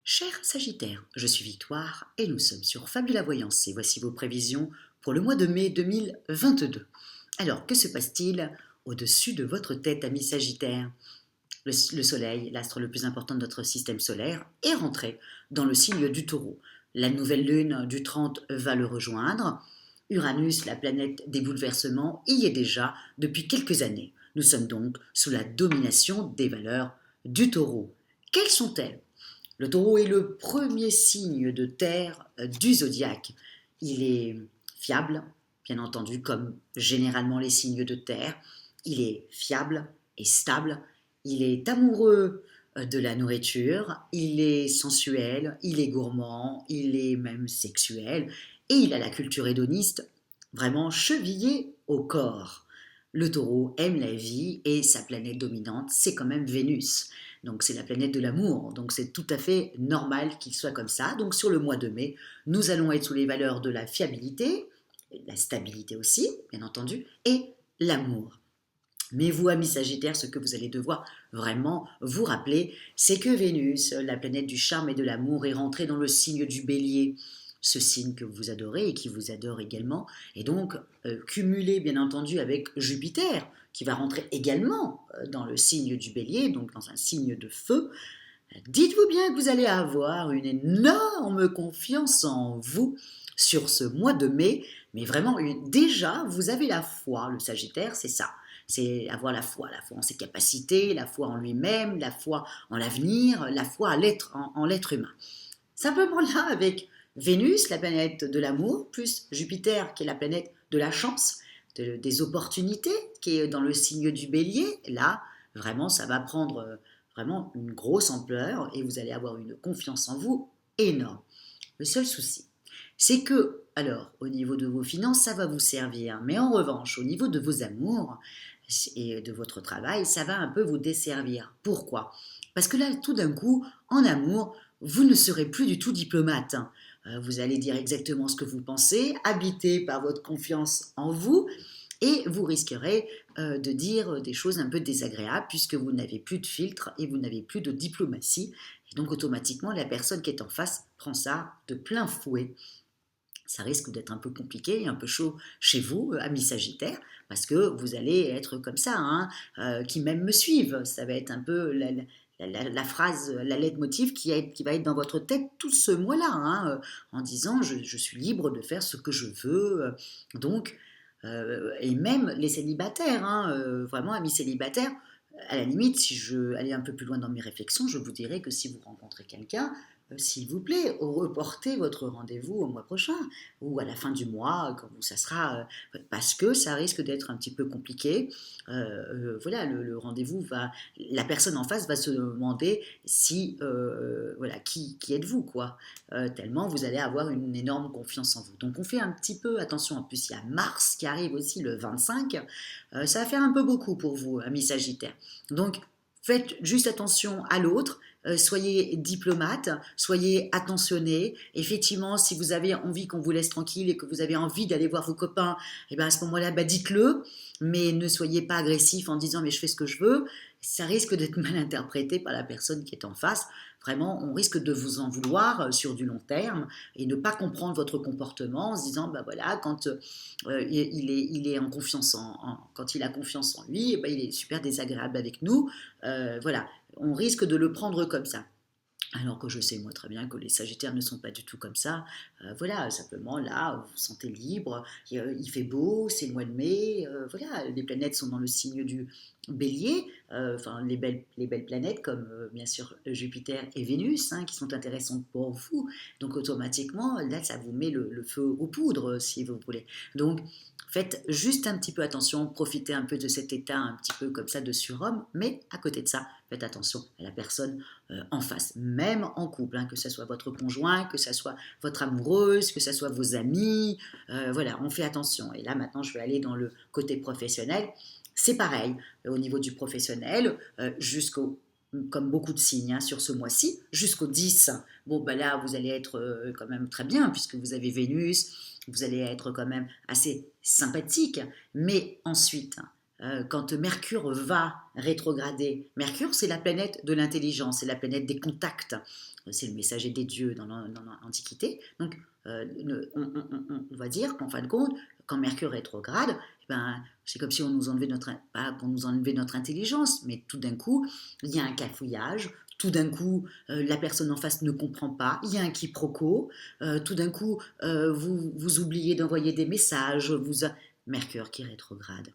Cher Sagittaire, je suis Victoire et nous sommes sur Fabula Voyance et voici vos prévisions pour le mois de mai 2022. Alors, que se passe-t-il au-dessus de votre tête, ami Sagittaire? Le Soleil, l'astre le plus important de notre système solaire, est rentré dans le signe du Taureau. La nouvelle lune du 30 va le rejoindre. Uranus, la planète des bouleversements, y est déjà depuis quelques années. Nous sommes donc sous la domination des valeurs du Taureau. Quelles sont-elles? Le taureau est le premier signe de terre du zodiaque. Il est fiable, bien entendu, comme généralement les signes de terre. Il est fiable et stable. Il est amoureux de la nourriture. Il est sensuel. Il est gourmand. Il est même sexuel. Et il a la culture hédoniste vraiment chevillée au corps. Le taureau aime la vie et sa planète dominante, c'est quand même Vénus. Donc c'est la planète de l'amour, donc c'est tout à fait normal qu'il soit comme ça. Donc sur le mois de mai, nous allons être sous les valeurs de la fiabilité, la stabilité aussi, bien entendu, et l'amour. Mais vous, amis Sagittaires, ce que vous allez devoir vraiment vous rappeler, c'est que Vénus, la planète du charme et de l'amour, est rentrée dans le signe du Bélier, ce signe que vous adorez et qui vous adore également, et donc cumulé bien entendu avec Jupiter, qui va rentrer également dans le signe du Bélier, donc dans un signe de feu. Dites-vous bien que vous allez avoir une énorme confiance en vous sur ce mois de mai, mais vraiment, déjà, vous avez la foi, le Sagittaire, c'est ça. C'est avoir la foi en ses capacités, la foi en lui-même, la foi en l'avenir, la foi en l'être humain. Simplement là, avec Vénus, la planète de l'amour, plus Jupiter, qui est la planète de la chance, des opportunités, qui est dans le signe du bélier, là, vraiment, ça va prendre vraiment une grosse ampleur et vous allez avoir une confiance en vous énorme. Le seul souci, c'est que, alors, au niveau de vos finances, ça va vous servir, mais en revanche, au niveau de vos amours et de votre travail, ça va un peu vous desservir. Pourquoi? Parce que là, tout d'un coup, en amour, vous ne serez plus du tout diplomate. Vous allez dire exactement ce que vous pensez, habité par votre confiance en vous, et vous risquerez de dire des choses un peu désagréables puisque vous n'avez plus de filtre et vous n'avez plus de diplomatie. Et donc automatiquement, la personne qui est en face prend ça de plein fouet. Ça risque d'être un peu compliqué et un peu chaud chez vous, amis Sagittaire, parce que vous allez être comme ça, hein, qui même me suivent. Ça va être un peu la phrase, la leitmotiv qui va être dans votre tête tout ce mois-là, hein, en disant je suis libre de faire ce que je veux. Donc, et même les célibataires, hein, vraiment amis célibataires, à la limite, si je allais un peu plus loin dans mes réflexions, je vous dirais que si vous rencontrez quelqu'un, s'il vous plaît, reportez votre rendez-vous au mois prochain ou à la fin du mois, quand ça sera, parce que ça risque d'être un petit peu compliqué. Voilà, le rendez-vous va, la personne en face va se demander si, voilà, qui êtes-vous, quoi. Tellement vous allez avoir une énorme confiance en vous. Donc on fait un petit peu attention. En plus, il y a Mars qui arrive aussi le 25. Ça va faire un peu beaucoup pour vous, amis Sagittaire. Donc faites juste attention à l'autre. Soyez diplomate, soyez attentionné. Effectivement, si vous avez envie qu'on vous laisse tranquille et que vous avez envie d'aller voir vos copains, et ben à ce moment-là, bah dites-le, mais ne soyez pas agressif en disant mais je fais ce que je veux. Ça risque d'être mal interprété par la personne qui est en face. Vraiment, on risque de vous en vouloir sur du long terme et ne pas comprendre votre comportement en se disant bah voilà, quand il est en confiance quand il a confiance en lui, et ben, il est super désagréable avec nous. Voilà, on risque de le prendre comme ça. Alors que je sais moi très bien que les Sagittaires ne sont pas du tout comme ça. Voilà, simplement là, vous vous sentez libre, il fait beau, c'est le mois de mai, voilà, les planètes sont dans le signe du Bélier, enfin les belles planètes comme bien sûr Jupiter et Vénus, hein, qui sont intéressantes pour vous. Donc automatiquement, là, ça vous met le feu aux poudres, si vous voulez. Donc faites juste un petit peu attention, profitez un peu de cet état un petit peu comme ça de surhomme, mais à côté de ça, faites attention à la personne en face, même en couple, hein, que ce soit votre conjoint, que ce soit votre amoureuse, que ce soit vos amis, voilà, on fait attention. Et là maintenant, je vais aller dans le côté professionnel. C'est pareil, au niveau du professionnel, comme beaucoup de signes, hein, sur ce mois-ci, jusqu'au 10. Bon, bah là, vous allez être quand même très bien, puisque vous avez Vénus, vous allez être quand même assez sympathique, mais ensuite, quand Mercure va rétrograder. Mercure, c'est la planète de l'intelligence, c'est la planète des contacts, c'est le messager des dieux dans l'Antiquité. Donc, on va dire qu'en fin de compte, quand Mercure rétrograde, eh ben, c'est comme si on nous enlevait pas qu'on nous enlevait notre intelligence, mais tout d'un coup, il y a un cafouillage. Tout d'un coup, la personne en face ne comprend pas, il y a un quiproquo, tout d'un coup, vous oubliez d'envoyer des messages, Mercure qui rétrograde.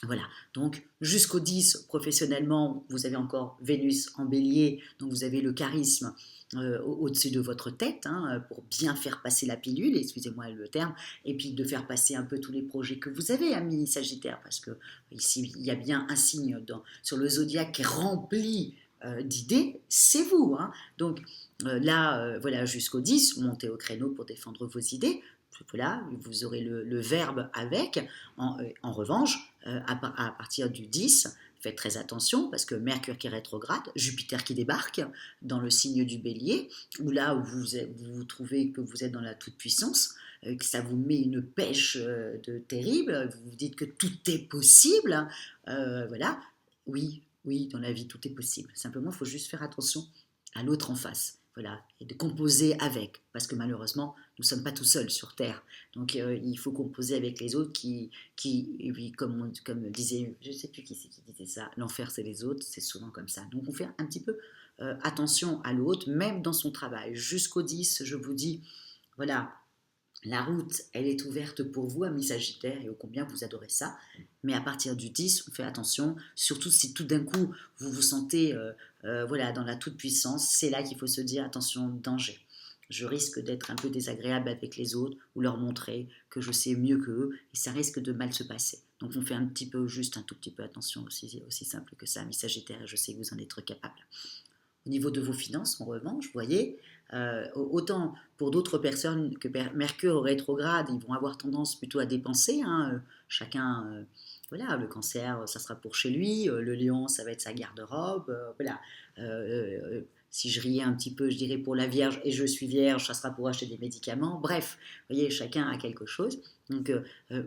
Voilà, donc jusqu'au 10, professionnellement, vous avez encore Vénus en bélier, donc vous avez le charisme au-dessus de votre tête, hein, pour bien faire passer la pilule, excusez-moi le terme, et puis de faire passer un peu tous les projets que vous avez, amis Sagittaire, parce que ici, il y a bien un signe sur le zodiaque qui est rempli d'idées, c'est vous. Hein. Donc là, voilà, jusqu'au 10, montez au créneau pour défendre vos idées. Voilà, vous aurez le verbe avec. En revanche, à partir du 10, faites très attention parce que Mercure qui rétrograde, Jupiter qui débarque dans le signe du bélier, où là où vous trouvez que vous êtes dans la toute-puissance, que ça vous met une pêche de terrible, vous vous dites que tout est possible, voilà, oui, oui, dans la vie tout est possible. Simplement, il faut juste faire attention à l'autre en face. Voilà, et de composer avec, parce que malheureusement, nous ne sommes pas tout seuls sur Terre. Donc il faut composer avec les autres et puis, comme disait, je ne sais plus qui c'est qui disait ça, l'enfer c'est les autres, c'est souvent comme ça. Donc on fait un petit peu attention à l'autre, même dans son travail. Jusqu'au 10, je vous dis, voilà, la route, elle est ouverte pour vous, amis Sagittaire, et ô combien vous adorez ça. Mais à partir du 10, on fait attention, surtout si tout d'un coup vous vous sentez voilà, dans la toute-puissance, c'est là qu'il faut se dire attention, danger. Je risque d'être un peu désagréable avec les autres ou leur montrer que je sais mieux qu'eux et ça risque de mal se passer. Donc on fait un petit peu, juste un tout petit peu attention, aussi simple que ça, amis Sagittaire, et je sais que vous en êtes capable. Au niveau de vos finances, en revanche, vous voyez, autant pour d'autres personnes que Mercure rétrograde, ils vont avoir tendance plutôt à dépenser. Hein, chacun, voilà, le cancer, ça sera pour chez lui, le lion, ça va être sa garde-robe, voilà. Si je riais un petit peu, je dirais pour la Vierge, et je suis Vierge, ça sera pour acheter des médicaments. Bref, vous voyez, chacun a quelque chose. Donc,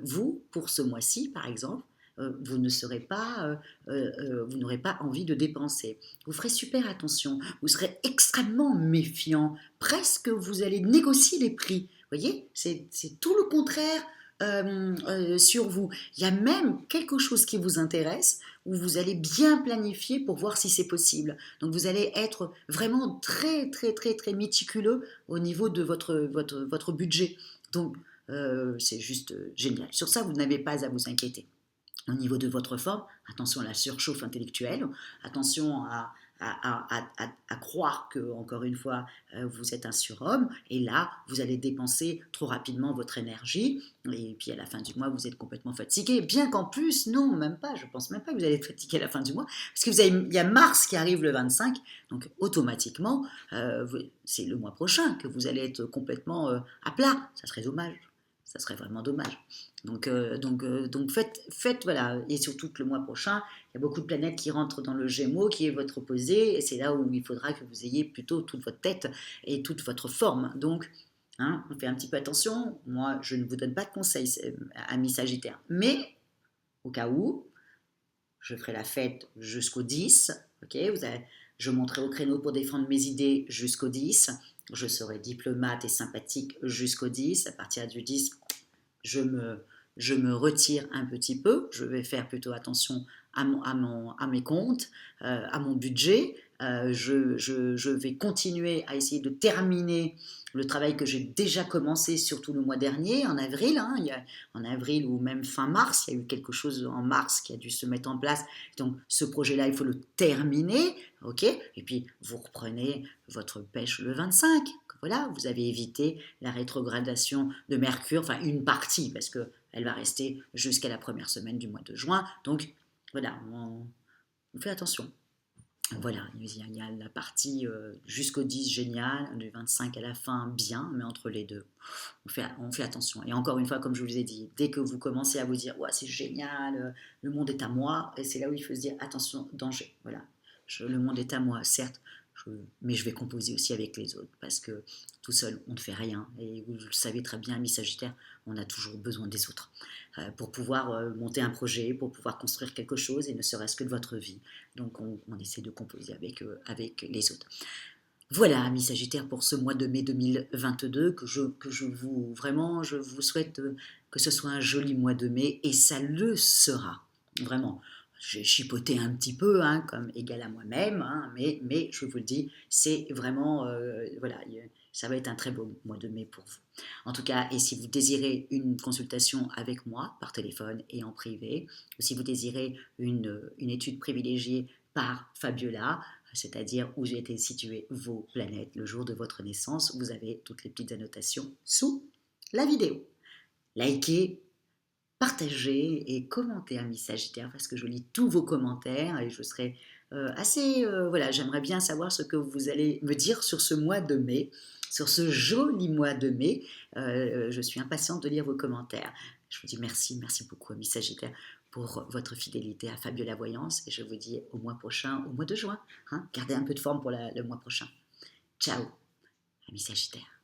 vous, pour ce mois-ci, par exemple, vous ne serez pas, vous n'aurez pas envie de dépenser. Vous ferez super attention, vous serez extrêmement méfiant, presque vous allez négocier les prix. Vous voyez, c'est tout le contraire sur vous. Il y a même quelque chose qui vous intéresse où vous allez bien planifier pour voir si c'est possible. Donc vous allez être vraiment très très très très méticuleux au niveau de votre budget. Donc c'est juste génial. Sur ça, vous n'avez pas à vous inquiéter. Au niveau de votre forme, attention à la surchauffe intellectuelle, attention à croire que, encore une fois, vous êtes un surhomme, et là, vous allez dépenser trop rapidement votre énergie, et puis à la fin du mois, vous êtes complètement fatigué, bien qu'en plus, non, même pas, je pense même pas que vous allez être fatigué à la fin du mois, parce que il y a Mars qui arrive le 25, donc automatiquement, c'est le mois prochain que vous allez être complètement à plat, ça serait dommage. Ça serait vraiment dommage. Donc faites, voilà, et surtout que le mois prochain, il y a beaucoup de planètes qui rentrent dans le Gémeaux, qui est votre opposé, et c'est là où il faudra que vous ayez plutôt toute votre tête et toute votre forme. Donc, hein, on fait un petit peu attention. Moi, je ne vous donne pas de conseils, amis Sagittaires, mais au cas où, je ferai la fête jusqu'au 10, ok, je monterai au créneau pour défendre mes idées jusqu'au 10, je serai diplomate et sympathique jusqu'au 10, à partir du 10, je me retire un petit peu, je vais faire plutôt attention à mes comptes, à mon budget, je vais continuer à essayer de terminer le travail que j'ai déjà commencé, surtout le mois dernier, en avril, hein, en avril ou même fin mars, il y a eu quelque chose en mars qui a dû se mettre en place, donc ce projet-là, il faut le terminer, ok, et puis vous reprenez votre pêche le 25, voilà, vous avez évité la rétrogradation de Mercure, enfin une partie, parce qu'elle va rester jusqu'à la première semaine du mois de juin. Donc voilà, on fait attention. Voilà, il y a la partie jusqu'au 10 génial, du 25 à la fin bien, mais entre les deux, on fait attention. Et encore une fois, comme je vous ai dit, dès que vous commencez à vous dire ouais, c'est génial, le monde est à moi, et c'est là où il faut se dire attention, danger. Voilà, le monde est à moi, certes, Mais je vais composer aussi avec les autres parce que tout seul, on ne fait rien. Et vous le savez très bien, amis Sagittaires, on a toujours besoin des autres pour pouvoir monter un projet, pour pouvoir construire quelque chose et ne serait-ce que de votre vie. Donc on essaie de composer avec les autres. Voilà, amis Sagittaires, pour ce mois de mai 2022, je vous souhaite que ce soit un joli mois de mai, et ça le sera, vraiment. J'ai chipoté un petit peu, hein, comme égal à moi-même, hein, mais je vous le dis, c'est vraiment, voilà, ça va être un très beau mois de mai pour vous. En tout cas, et si vous désirez une consultation avec moi, par téléphone et en privé, ou si vous désirez une étude privilégiée par Fabiola, c'est-à-dire où étaient situées vos planètes le jour de votre naissance. Vous avez toutes les petites annotations sous la vidéo. Likez, partagez et commentez, amis Sagittaires, parce que je lis tous vos commentaires et je serai voilà, j'aimerais bien savoir ce que vous allez me dire sur ce mois de mai, sur ce joli mois de mai. Je suis impatiente de lire vos commentaires. Je vous dis merci, merci beaucoup, amis Sagittaires, pour votre fidélité à Fabiola Voyance, et je vous dis au mois prochain, au mois de juin. Hein, gardez un peu de forme pour le mois prochain. Ciao, amis Sagittaires.